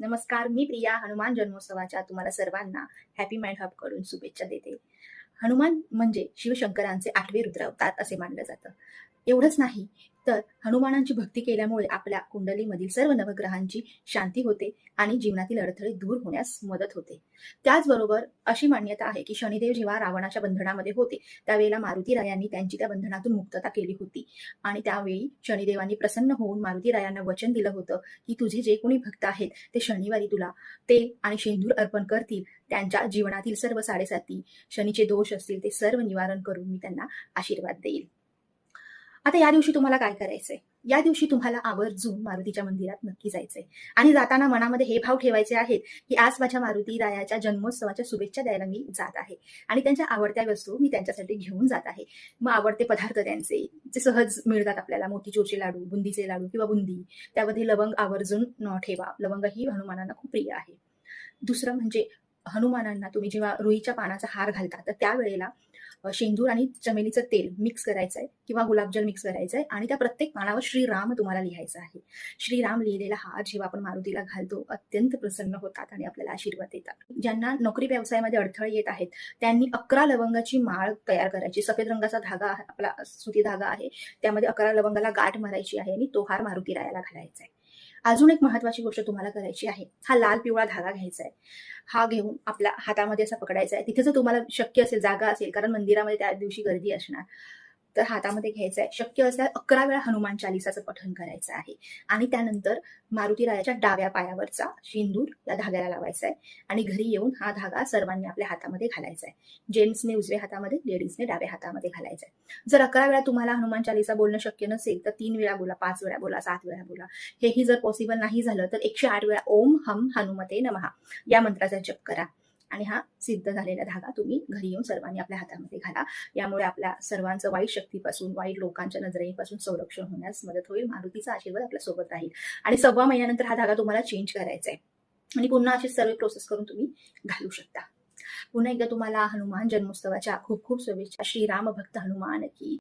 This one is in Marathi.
नमस्कार, मी प्रिया. हनुमान जन्मोत्सवाच्या तुम्हाला सर्वांना हॅपी माइंड हब कडून शुभेच्छा देते. हनुमान म्हणजे शिवशंकरांचे 8वे रुद्र अवतार असे मानलं जातं. एवढंच नाही, तर हनुमानांची भक्ती केल्यामुळे आपल्या कुंडलीमधील सर्व नवग्रहांची शांती होते आणि जीवनातील अडथळे दूर होण्यास मदत होते. त्याचबरोबर अशी मान्यता आहे, की शनिदेव जेव्हा रावणाच्या बंधनामध्ये होते, त्यावेळेला मारुतीरायांनी त्यांची त्या बंधनातून मुक्तता केली होती आणि त्यावेळी शनिदेवांनी प्रसन्न होऊन मारुतीरायांना वचन दिलं होतं, की तुझे जे कोणी भक्त आहेत, ते शनिवारी तुला तेल आणि शेंदूर अर्पण करतील. त्यांच्या जीवनातील सर्व साडेसाती, शनीचे दोष असतील ते सर्व निवारण करून मी त्यांना आशीर्वाद देईल. आता या दिवशी तुम्हाला काय करायचंय? या दिवशी तुम्हाला आवर्जून मारुतीच्या मंदिरात नक्की जायचंय आणि जाताना मनामध्ये हे भाव ठेवायचे आहेत, की आज माझ्या मारुती रायाच्या जन्मोत्सवाच्या शुभेच्छा द्यायला मी जात आहे आणि त्यांच्या आवडत्या वस्तू मी त्यांच्यासाठी घेऊन जात आहे. मग आवडते पदार्थ त्यांचे जे सहज मिळतात आपल्याला, मोतीचूरचे लाडू, बुंदीचे लाडू किंवा बुंदी, त्यामध्ये लवंग आवर्जून ठेवा. लवंग ही हनुमानांना खूप प्रिय आहे. दुसरं म्हणजे हनुमानांना तुम्ही जेव्हा रुईच्या पानाचा हार घालता, तर त्यावेळेला शेंदूर आणि चमेलीचं तेल मिक्स करायचंय किंवा गुलाबजल मिक्स करायचंय आणि त्या प्रत्येक पानावर श्रीराम तुम्हाला लिहायचं आहे. श्रीराम लिहिलेला हार जेव्हा आपण मारुतीला घालतो, अत्यंत प्रसन्न होतात आणि आपल्याला आशीर्वाद देतात. ज्यांना नोकरी व्यवसायामध्ये अडथळे येत आहेत, त्यांनी 11 लवंगाची माळ तयार करायची. सफेद रंगाचा धागा आपला सुती धागा आहे, त्यामध्ये 11 लवंगाला गाठ मारायची आहे आणि तो हार मारुती रायाला घालायचा आहे. अजून एक महत्वाची गोष्ट तुम्हाला करायची आहे. हा लाल पिवळा धागा घ्यायचा आहे. हा घेऊन आपल्या हातामध्ये असा पकडायचा आहे. तिथे जर तुम्हाला शक्य असेल, जागा असेल, कारण मंदिरामध्ये त्या दिवशी गर्दी असणार, तर हातामध्ये घ्यायचा आहे. शक्य असल्यास 11 वेळा हनुमान चालीसाचं पठण करायचं आहे आणि त्यानंतर मारुती रायाच्या डाव्या पायावरचा शेंदूर या धाग्याला लावायचा आहे आणि घरी येऊन हा धागा सर्वांनी आपल्या हातामध्ये घालायचा आहे. जेंट्सने उजव्या हातामध्ये, लेडीजने डाव्या हातामध्ये घालायचा आहे. जर 11 वेळा तुम्हाला हनुमान चालीसा बोलणं शक्य नसेल, तर 3 वेळा बोला, 5 वेळा बोला, 7 वेळा बोला. हेही जर पॉसिबल नाही झालं, तर 108 वेळा ओम हम हनुमते नमः या मंत्राचा जप करा आणि हा सिद्ध झालेला धागा तुम्ही घरी येऊन सर्वांनी आपल्या हातामध्ये घाला. यामुळे आपल्या सर्वांचं वाईट शक्तीपासून, वाईट लोकांच्या नजरेपासून संरक्षण होण्यास मदत होईल. मारुतीचा आशीर्वाद आपल्या सोबत राहील आणि 1.25 महिन्यानंतर हा धागा तुम्हाला चेंज करायचा आहे आणि पुन्हा अशी सर्व प्रोसेस करून तुम्ही घालू शकता. पुन्हा एकदा तुम्हाला हनुमान जन्मोत्सवाच्या खूप खूप शुभेच्छा. श्रीराम भक्त हनुमान की